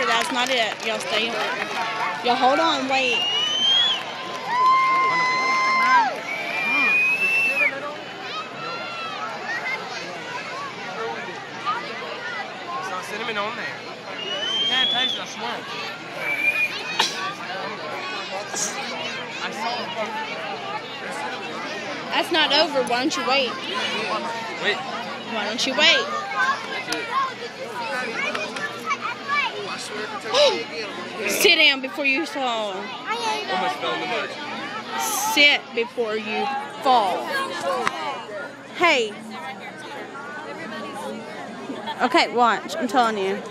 but that's not it. Y'all stay on. Y'all hold on, wait. It's not cinnamon on there. You can't taste it, I swear. I saw it. That's not over. Why don't you wait? Wait. Why don't you wait? Sit down before you fall. Almost fell in the mud. Sit before you fall. Hey. Okay, watch. I'm telling you.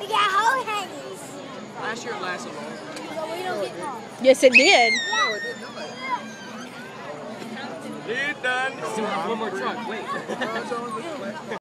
We got whole hangings. Last year it lasted long. We don't get long. Yes, it did. You're done. Still have one more truck. Wait.